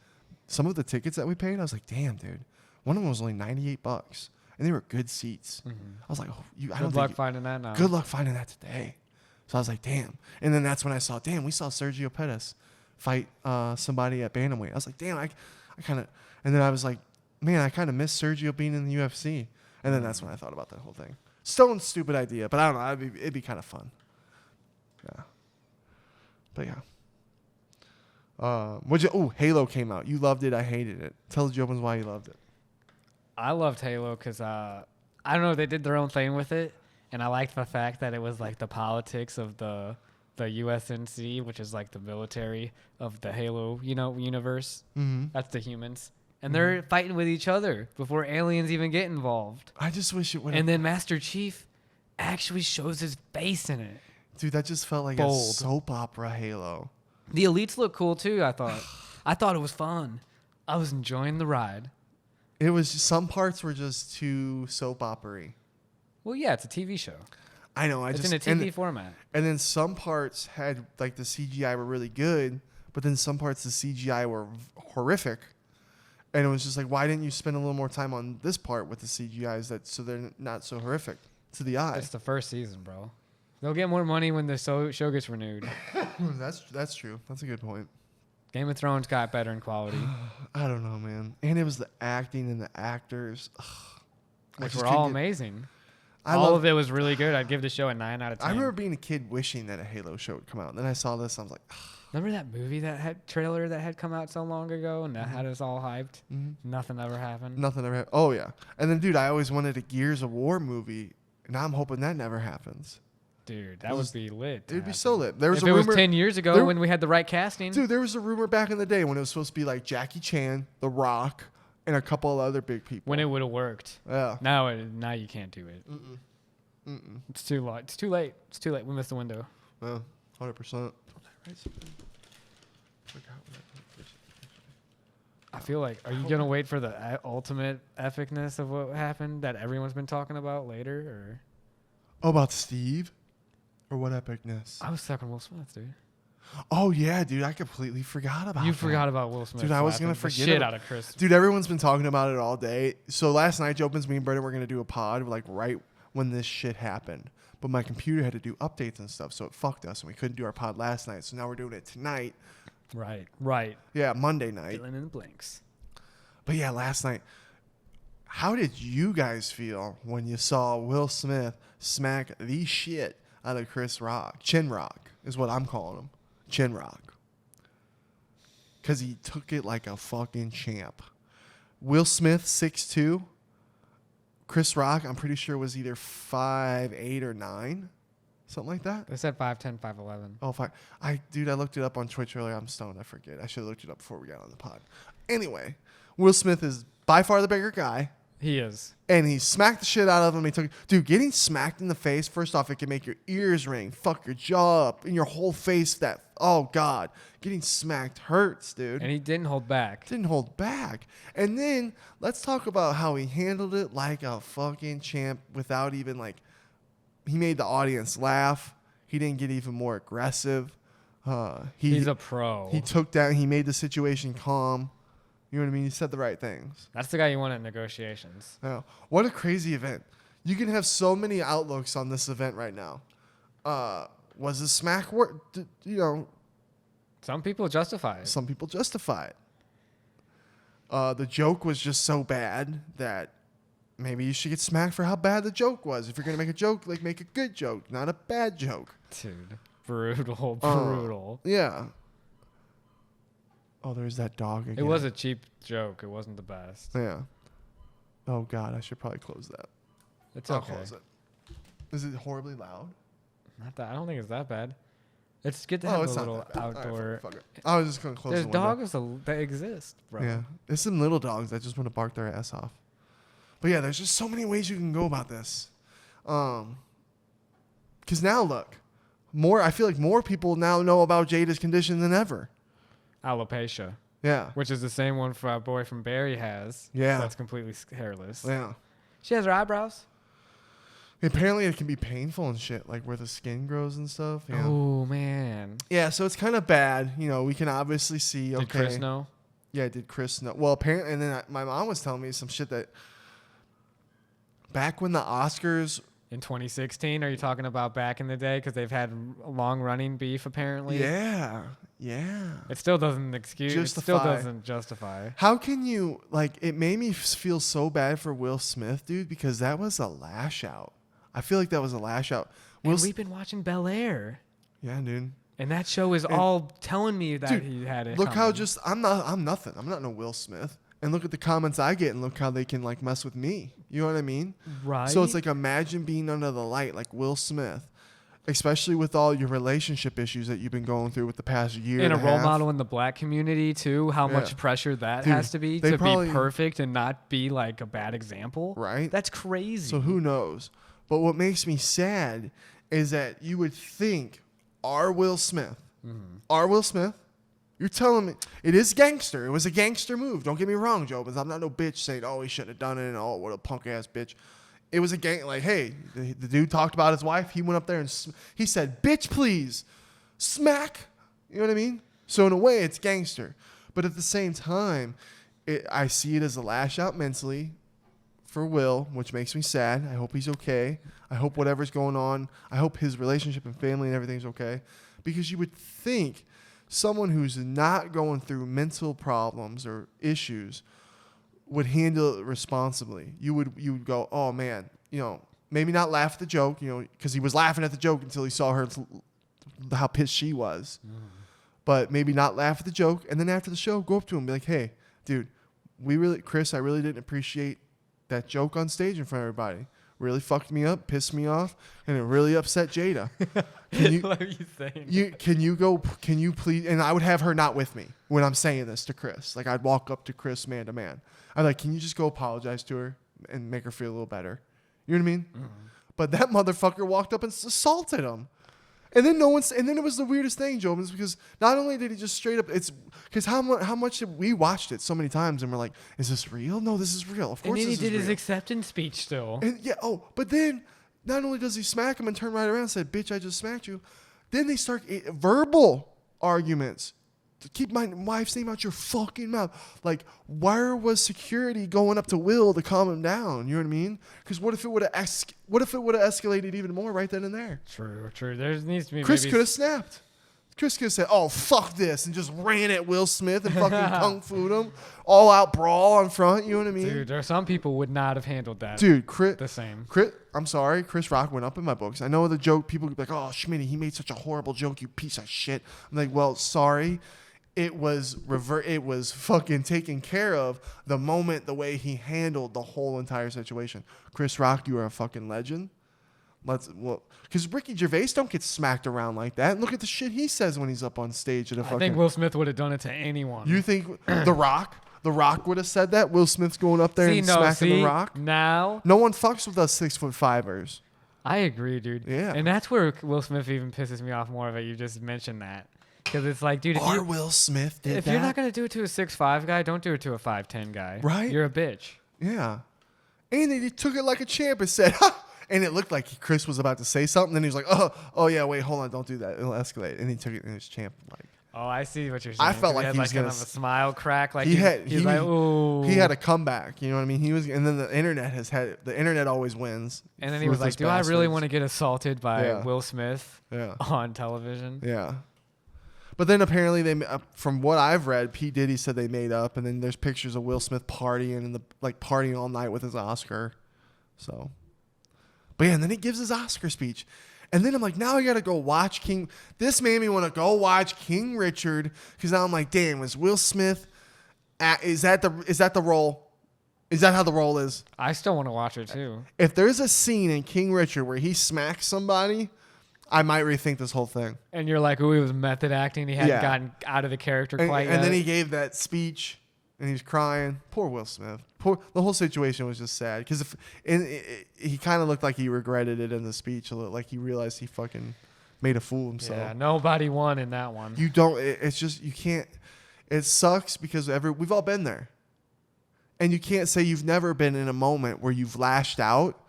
some of the tickets that we paid, I was like, damn, dude. One of them was only $98, and they were good seats. I was like, good luck finding that now. Good luck finding that today. So I was like, damn. And then that's when I saw, we saw Sergio Pettis fight somebody at bantamweight. I was like, damn, I kind of, and then I was like, man, I kind of miss Sergio being in the UFC. And then that's when I thought about that whole thing. Stone stupid idea, but I don't know. It'd be kind of fun. Yeah. But yeah. Halo came out. You loved it. I hated it. Tell the Jobins why you loved it. I loved Halo because I don't know, they did their own thing with it, and I liked the fact that it was like the politics of the USNC, which is like the military of the Halo, universe. Mm-hmm. That's the humans. And they're fighting with each other before aliens even get involved. I just wish it would. And then Master Chief actually shows his face in it. Dude, that just felt like a soap opera Halo. The elites look cool too, I thought. I thought it was fun. I was enjoying the ride. It was some parts were just too soap opera-y. Well, yeah, it's a TV show. I know. It's in a TV format. And then some parts had, like, the CGI were really good, but then some parts the CGI were horrific. And it was just like, why didn't you spend a little more time on this part with the CGIs so they're not so horrific to the eye? It's the first season, bro. They'll get more money when the show gets renewed. That's true. That's a good point. Game of Thrones got better in quality. I don't know, man. And it was the acting and the actors. Which were all amazing. All of it was really good. I'd give the show a 9 out of 10. I remember being a kid wishing that a Halo show would come out. And then I saw this, and I was like, remember that movie trailer that had come out so long ago and that had us all hyped? Mm-hmm. Nothing ever happened. Nothing ever happened. Oh, yeah. And then, dude, I always wanted a Gears of War movie. And now I'm hoping that never happens. Dude, that would be lit. It would be so lit. There was if it was 10 years ago when we had the right casting. Dude, there was a rumor back in the day when it was supposed to be like Jackie Chan, The Rock, and a couple of other big people. When it would have worked. Yeah. Now you can't do it. It's too late. It's too late. We missed the window. Yeah, 100%. Forgot what I feel like, are you gonna wait for the ultimate epicness of what happened that everyone's been talking about later, or? Oh, about Steve, or what epicness? I was stuck on Will Smith, dude. Oh yeah, dude, I completely forgot about. You that. forgot about Will Smith, dude. I was gonna forget shit out of Chris. Dude, everyone's been talking about it all day. So last night, Jobins, me and Brenden were gonna do a pod like right when this shit happened, but my computer had to do updates and stuff, so it fucked us, and we couldn't do our pod last night. So now we're doing it tonight. Right. Yeah, Monday night. Filling in the blanks. But yeah, last night. How did you guys feel when you saw Will Smith smack the shit out of Chris Rock? Chin Rock is what I'm calling him. Chin Rock. Because he took it like a fucking champ. Will Smith, 6'2". Chris Rock, I'm pretty sure, was either 5'8" or 9. Something like that. They said 5'10", 5'11". Oh, fine. I looked it up on Twitch earlier. I'm stoned. I forget. I should have looked it up before we got on the pod. Anyway, Will Smith is by far the bigger guy. He is. And he smacked the shit out of him. He took, dude, getting smacked in the face, first off, it can make your ears ring, fuck your jaw up, and your whole face oh, God. Getting smacked hurts, dude. And he didn't hold back. Didn't hold back. And then let's talk about how he handled it like a fucking champ without even, like, he made the audience laugh. He didn't get even more aggressive. He's a pro. He made the situation calm. You know what I mean? He said the right things. That's the guy you want at negotiations. Yeah. What a crazy event. You can have so many outlooks on this event right now. Was the smack work? You know. Some people justify it. Some people justify it. The joke was just so bad that maybe you should get smacked for how bad the joke was. If you're going to make a joke, like make a good joke, not a bad joke. Dude. Brutal. Yeah. Oh, there's that dog again. It was a cheap joke. It wasn't the best. Yeah. Oh, God. I should probably close that. I'll close it. Is it horribly loud? Not that. I don't think it's that bad. It's good to have a little outdoor. Right, fuck it. I was just going to close There's the window. dogs that exist, bro. Yeah. There's some little dogs that just want to bark their ass off. But, yeah, there's just so many ways you can go about this. Because now, look. I feel like more people now know about Jada's condition than ever. Alopecia. Yeah. Which is the same one our boy from Barry has. Yeah. That's completely hairless. Yeah. She has her eyebrows. Apparently it can be painful and shit, like where the skin grows and stuff. Yeah. Oh, man. Yeah, so it's kind of bad. You know, we can obviously see, okay. Did Chris know? Yeah, did Chris know? Well, apparently, and then my mom was telling me some shit that back when the Oscars... In 2016, are you talking about back in the day? Because they've had long-running beef, apparently. Yeah. It still doesn't It still doesn't justify. How can you, like, it made me feel so bad for Will Smith, dude, because that was a lash out. I feel like that was a lash out. We've been watching Bel Air. Yeah, dude. And that show is all telling me that he had it. Look how I'm nothing. I'm not no Will Smith. And look at the comments I get and look how they can, like, mess with me. You know what I mean? Right. So it's like, imagine being under the light like Will Smith, especially with all your relationship issues that you've been going through with the past year and a role half. model in the black community, too. How much pressure that has to be to be perfect and not be, like, a bad example. Right. That's crazy. So who knows? But what makes me sad is that you would think our Will Smith, you're telling me it is gangster. It was a gangster move. Don't get me wrong, Joe, but I'm not no bitch saying, oh, he shouldn't have done it and oh, what a punk ass bitch. It was a gang. Like, hey, the dude talked about his wife. He went up there and he said, bitch, please, smack. You know what I mean? So in a way, it's gangster. But at the same time, I see it as a lash out mentally for Will, which makes me sad. I hope he's okay. I hope whatever's going on, I hope his relationship and family and everything's okay. Because you would think someone who's not going through mental problems or issues would handle it responsibly. You would go, oh man, you know, maybe not laugh at the joke, you know, because he was laughing at the joke until he saw her, how pissed she was. But maybe not laugh at the joke, and then after the show, go up to him and be like, hey, dude, Chris, I really didn't appreciate that joke on stage in front of everybody. Really fucked me up, pissed me off, and it really upset Jada. What are you saying? Can you please, and I would have her not with me when I'm saying this to Chris. Like, I'd walk up to Chris man to man. I'd like, can you just go apologize to her and make her feel a little better? You know what I mean? Mm-hmm. But that motherfucker walked up and assaulted him. And then and then it was the weirdest thing, Jobins, because not only did he just straight up, it's because how much did we watched it so many times and we're like, is this real? No, this is real. Of course, and then this he did is his real. acceptance speech still. And but then not only does he smack him and turn right around and say, "Bitch, I just smacked you," then they start verbal arguments. To keep my wife's name out your fucking mouth. Like, where was security going up to Will to calm him down? You know what I mean? Because what if it would have escalated even more right then and there? True. There needs to be. Chris could have snapped. Chris could have said, "Oh, fuck this," and just ran at Will Smith and fucking kung fu'd him. All out brawl on front. You know what I mean? Dude, there are some people would not have handled that. Dude, the same. I'm sorry, Chris Rock went up in my books. I know the joke. People could be like, "Oh, Schmitty, he made such a horrible joke, you piece of shit." I'm like, well, sorry. It was fucking taken care of the moment, the way he handled the whole entire situation. Chris Rock, you are a fucking legend. Because Ricky Gervais don't get smacked around like that. And look at the shit he says when he's up on stage at a fucking. I think Will Smith would have done it to anyone. You think The Rock would have said that? Will Smith's going up there smacking The Rock? Now. No one fucks with us 6'5"ers. I agree, dude. Yeah. And that's where Will Smith even pisses me off more of it. You just mentioned that. Because it's like, dude, Will Smith did that. If you're not going to do it to a 6'5" guy, don't do it to a 5'10" guy. Right? You're a bitch. Yeah. And he took it like a champ and said, ha! And it looked like Chris was about to say something. Then he was like, oh yeah, wait, hold on, don't do that. It'll escalate. And he took it in his champ. Like, oh, I see what you're saying. I felt like he was kind of a smile crack. Like he's like, ooh. He had a comeback. You know what I mean? And then the internet always wins. And then he was like, do I really want to get assaulted by Will Smith on television? Yeah. But then apparently from what I've read, P. Diddy said they made up, and then there's pictures of Will Smith partying and partying all night with his Oscar. So, but yeah, and then he gives his Oscar speech, and then I'm like, now I gotta go watch King. This made me want to go watch King Richard because now I'm like, damn, is Will Smith? Is that the role? Is that how the role is? I still want to watch it too. If there's a scene in King Richard where he smacks somebody, I might rethink this whole thing. And you're like, oh, he was method acting. He hadn't gotten out of the character quite yet. And then he gave that speech, and he's crying. Poor Will Smith. The whole situation was just sad because he kind of looked like he regretted it in the speech, like he realized he fucking made a fool of himself. Yeah, nobody won in that one. You don't. It's just you can't. It sucks because we've all been there, and you can't say you've never been in a moment where you've lashed out.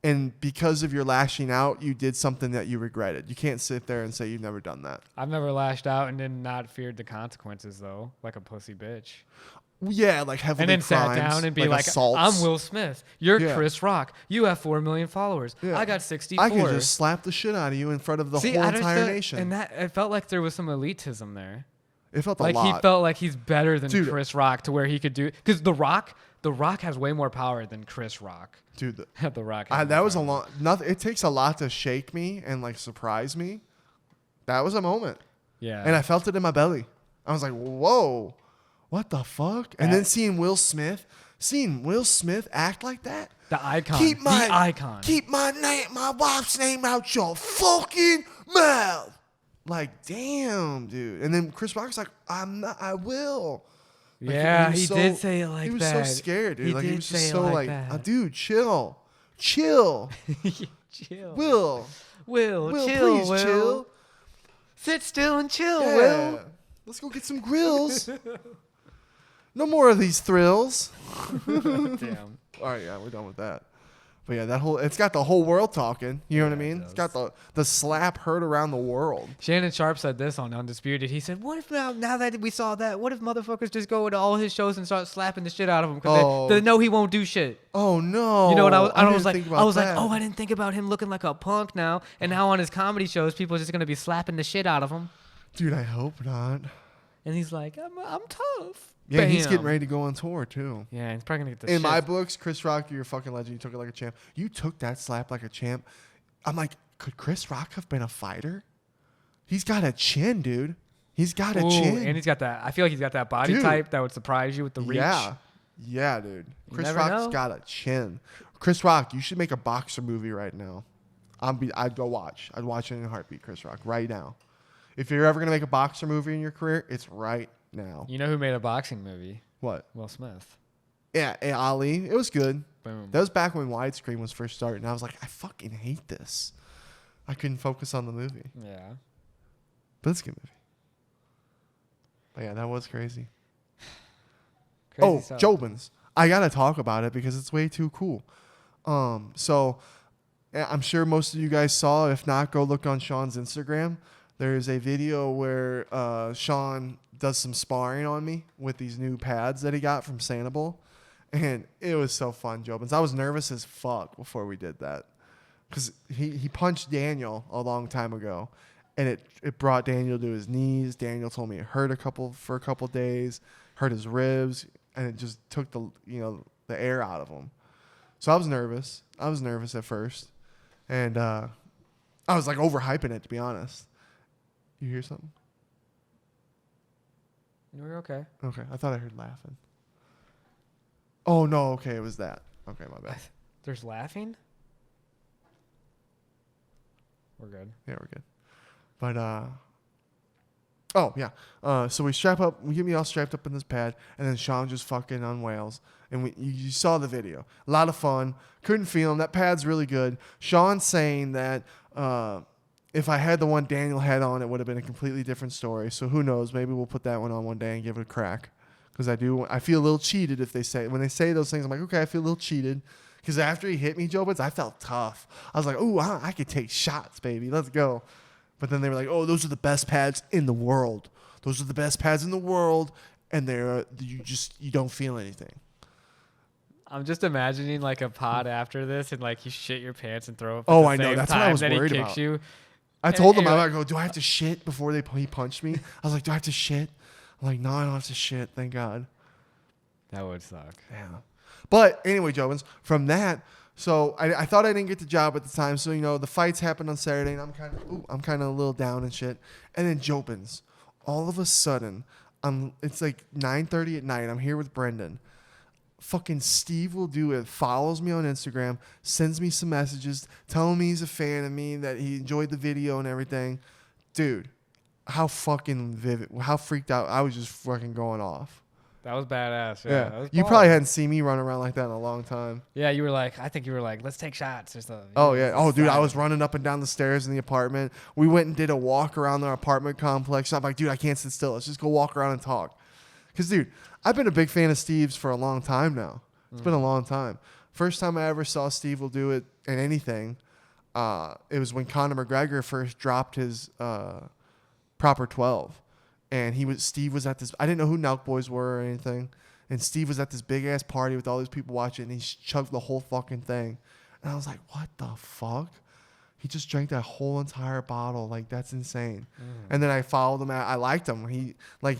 And because of your lashing out, you did something that you regretted. You can't sit there and say you've never done that. I've never lashed out and then not feared the consequences, though, like a pussy bitch. Yeah, like heavily and then crimes, sat down and be like assaults. I'm Will Smith. You're Chris Rock. You have 4 million followers. Yeah. I got 64. I could just slap the shit out of you in front of the whole entire nation. And that it felt like there was some elitism there. It felt like a lot. He felt like he's better than Chris Rock to where he could do because The Rock has way more power than Chris Rock. Dude, The Rock. That was a lot. Nothing. It takes a lot to shake me and like surprise me. That was a moment. Yeah. And I felt it in my belly. I was like, whoa, what the fuck? And then seeing Will Smith act like that. The icon. Keep my wife's name out your fucking mouth. Like, damn, dude. And then Chris Rock's like, I will. Like, yeah, he did say it like that. He was so scared, dude. He was just so like, dude, chill. Chill. Will, please Will. Chill. Sit still and chill, yeah. Will. Let's go get some grills. No more of these thrills. Damn. All right, yeah, we're done with that. But yeah, it's got the whole world talking. You know what I mean? It's got the slap heard around the world. Shannon Sharp said this on Undisputed. He said, what if now that we saw that, what if motherfuckers just go into all his shows and start slapping the shit out of him because they know he won't do shit? Oh, no. You know what I was like, oh, I didn't think about him looking like a punk now. And now on his comedy shows, people are just going to be slapping the shit out of him. Dude, I hope not. And he's like, I'm tough. Yeah, Bam. He's getting ready to go on tour, too. Yeah, he's probably going to get the In my books, Chris Rock, you're a fucking legend. You took it like a champ. You took that slap like a champ. I'm like, could Chris Rock have been a fighter? He's got a chin, dude. He's got a chin. And he's got that. I feel like he's got that body type that would surprise you with the reach. Yeah, dude. Chris Rock's got a chin. Chris Rock, you should make a boxer movie right now. I'd go watch. I'd watch it in a heartbeat, Chris Rock, right now. If you're ever going to make a boxer movie in your career, it's right now. You know who made a boxing movie? What? Will Smith. Yeah, Ali. It was good. Boom. That was back when widescreen was first starting. I was like, I fucking hate this. I couldn't focus on the movie. Yeah. But it's a good movie. But yeah, that was crazy. Crazy stuff. Jobins. I gotta talk about it because it's way too cool. So I'm sure most of you guys saw. If not, go look on Sean's Instagram. There's a video where Sean does some sparring on me with these new pads that he got from Sanibel. And it was so fun, Jobins. I was nervous as fuck before we did that. Because he punched Daniel a long time ago. And it brought Daniel to his knees. Daniel told me it hurt for a couple days. Hurt his ribs. And it just took the air out of him. So I was nervous. I was nervous at first. And I was like overhyping it, to be honest. You hear something? You're okay. Okay. I thought I heard laughing. Oh, no. Okay. It was that. Okay. My bad. There's laughing? We're good. Yeah, we're good. But, oh, yeah. So we get me all strapped up in this pad, and then Sean just fucking unwails. And you saw the video. A lot of fun. Couldn't feel him. That pad's really good. Sean's saying that if I had the one Daniel had on, it would have been a completely different story. So who knows? Maybe we'll put that one on one day and give it a crack. Because I feel a little cheated when they say those things. I'm like, okay, I feel a little cheated. Because after he hit me, Jobins, I felt tough. I was like, ooh, I could take shots, baby. Let's go. But then they were like, oh, those are the best pads in the world. Those are the best pads in the world. And you don't feel anything. I'm just imagining like a pod after this and like you shit your pants and throw up. Oh, I know. That's what I was worried he about. kicks you. I told him, I go, do I have to shit before he punched me? I was like, do I have to shit? I'm like, no, I don't have to shit. Thank God. That would suck. Yeah. But anyway, Jobins, from that, so I thought I didn't get the job at the time. So, the fights happened on Saturday, and I'm kind of a little down and shit. And then Jobins, all of a sudden, it's like 9:30 at night. I'm here with Brenden. Fucking SteveWillDoIt follows me on Instagram, sends me some messages, telling me he's a fan of me, that he enjoyed the video and everything. Dude, how freaked out. I was just fucking going off. That was badass. Yeah. That was you probably hadn't seen me run around like that in a long time. Yeah, I think you were like, let's take shots or something. Oh, yeah. Oh, dude, I was running up and down the stairs in the apartment. We went and did a walk around our apartment complex. I'm like, dude, I can't sit still. Let's just go walk around and talk. Because, dude, I've been a big fan of Steve's for a long time now. It's been a long time. First time I ever saw SteveWillDoIt in anything, it was when Conor McGregor first dropped his proper 12. And Steve was at this. I didn't know who Nelk Boys were or anything. And Steve was at this big ass party with all these people watching. And he chugged the whole fucking thing. And I was like, what the fuck? He just drank that whole entire bottle. Like, that's insane. And then I followed him. I liked him. He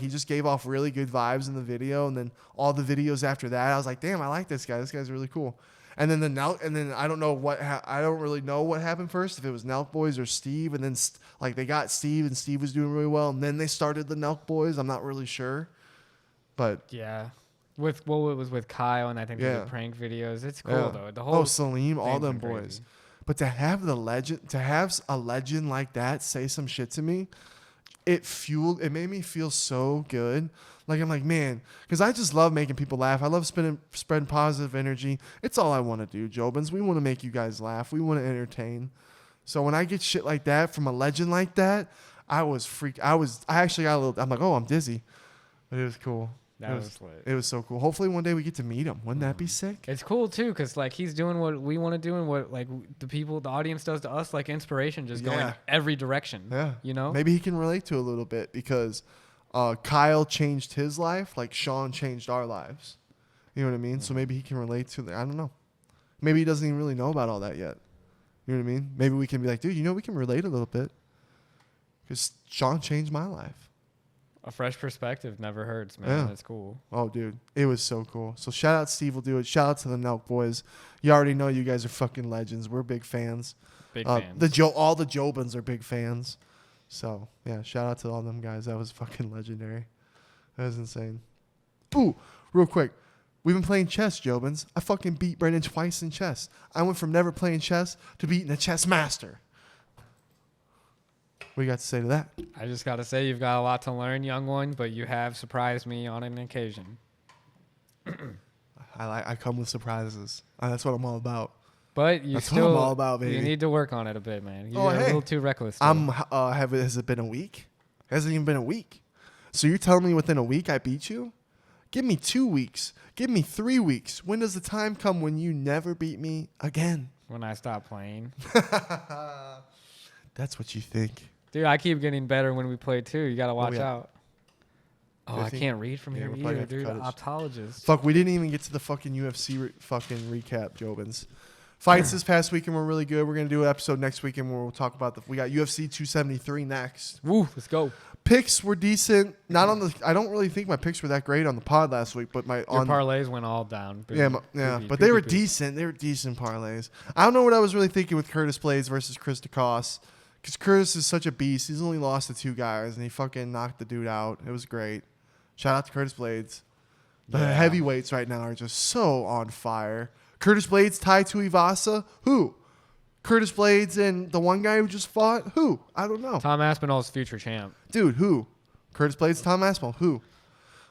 just gave off really good vibes in the video. And then all the videos after that, I was like, damn, I like this guy. This guy's really cool. And then I don't know I don't really know what happened first, if it was Nelk Boys or Steve. And then they got Steve, and Steve was doing really well. And then they started the Nelk Boys. I'm not really sure, but yeah, it was with Kyle, and I think the prank videos. It's cool though. The whole Salim, all them boys. But to have a legend like that say some shit to me, it made me feel so good. Like, I'm like, man, because I just love making people laugh. I love spreading positive energy. It's all I want to do, Jobins. We want to make you guys laugh. We want to entertain. So when I get shit like that from a legend like that, I was freaked. I actually got a little, I'm like, oh, I'm dizzy. But it was cool. That was lit. It was so cool. Hopefully one day we get to meet him. Wouldn't that be sick? It's cool too, because like he's doing what we want to do and what like the audience does to us, like inspiration, just going every direction. Yeah. Maybe he can relate to a little bit because Kyle changed his life like Sean changed our lives. You know what I mean? So maybe he can relate to I don't know. Maybe he doesn't even really know about all that yet. You know what I mean? Maybe we can be like, dude, we can relate a little bit. Because Sean changed my life. A fresh perspective never hurts, man. Yeah. That's cool. Oh, dude. It was so cool. So shout out SteveWillDoIt. Shout out to the Nelk Boys. You already know you guys are fucking legends. We're big fans. Big fans. All the Jobins are big fans. So, yeah, shout out to all them guys. That was fucking legendary. That was insane. Ooh, real quick. We've been playing chess, Jobins. I fucking beat Brenden twice in chess. I went from never playing chess to beating a chess master. What do you got to say to that? I just got to say you've got a lot to learn, young one, but you have surprised me on an occasion. I come with surprises. That's what I'm all about. But you That's still, what I'm all about, baby. You need to work on it a bit, man. You're hey. a little too reckless. Still. Has it been a week? Hasn't even been a week. So you're telling me within a week I beat you? Give me 2 weeks. Give me 3 weeks. When does the time come when you never beat me again? When I stop playing. That's what you think. Dude, I keep getting better when we play too. You got to watch out. Oh, 50? I can't read from here either, dude. Optologist. Fuck, we didn't even get to the fucking UFC fucking recap, Jobins. Fights this past weekend were really good. We're going to do an episode next weekend where we'll talk about we got UFC 273 next. Woo, let's go. Picks were decent. Not on the. I don't really think my picks were that great on the pod last week, but Your parlays went all down. But they were decent. They were decent parlays. I don't know what I was really thinking with Curtis Blades versus Chris DeCoste, because Curtis is such a beast. He's only lost to 2 guys, and he fucking knocked the dude out. It was great. Shout out to Curtis Blades. The heavyweights right now are just so on fire. Curtis Blades tied to Ivasa. Who? Curtis Blades and the one guy who just fought? Who? I don't know. Tom Aspinall's future champ. Dude, who? Curtis Blades, Tom Aspinall. Who?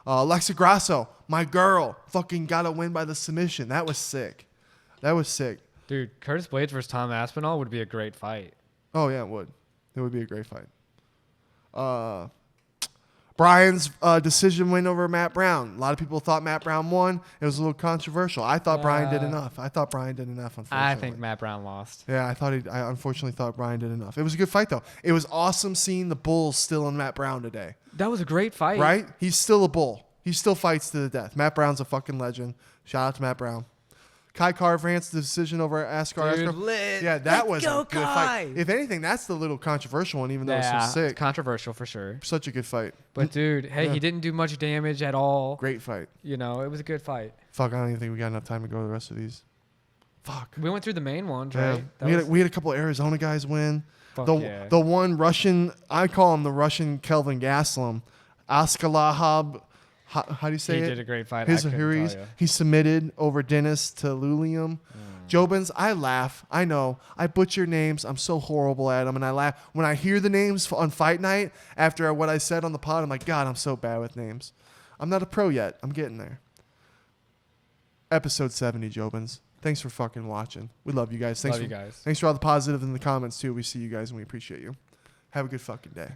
Alexa Grasso, my girl, fucking got to win by the submission. That was sick. Dude, Curtis Blades versus Tom Aspinall would be a great fight. Oh, yeah, it would. It would be a great fight. Brian's decision win over Matt Brown. A lot of people thought Matt Brown won. It was a little controversial. I thought Brian did enough. Unfortunately. I think Matt Brown lost. Yeah, I unfortunately thought Brian did enough. It was a good fight, though. It was awesome seeing the Bulls still on Matt Brown today. That was a great fight. Right? He's still a Bull. He still fights to the death. Matt Brown's a fucking legend. Shout out to Matt Brown. Kai Kara-France decision over Askar. Lit. Yeah, that was a good fight. If anything, that's the little controversial one, even though it's so sick. It's controversial for sure. Such a good fight. But dude, he didn't do much damage at all. Great fight. You know, it was a good fight. Fuck, I don't even think we got enough time to go to the rest of these. Fuck. We went through the main ones, right? We had a couple of Arizona guys win. The one Russian, I call him the Russian Kelvin Gastelum. Askalahab. How do you say it? He did a great fight. He submitted over Dennis to Lulium. Jobins, I laugh. I know. I butcher names. I'm so horrible at them. And I laugh. When I hear the names on fight night, after what I said on the pod, I'm like, God, I'm so bad with names. I'm not a pro yet. I'm getting there. Episode 70, Jobins. Thanks for fucking watching. We love you guys. Thanks for all the positive in the comments, too. We see you guys and we appreciate you. Have a good fucking day.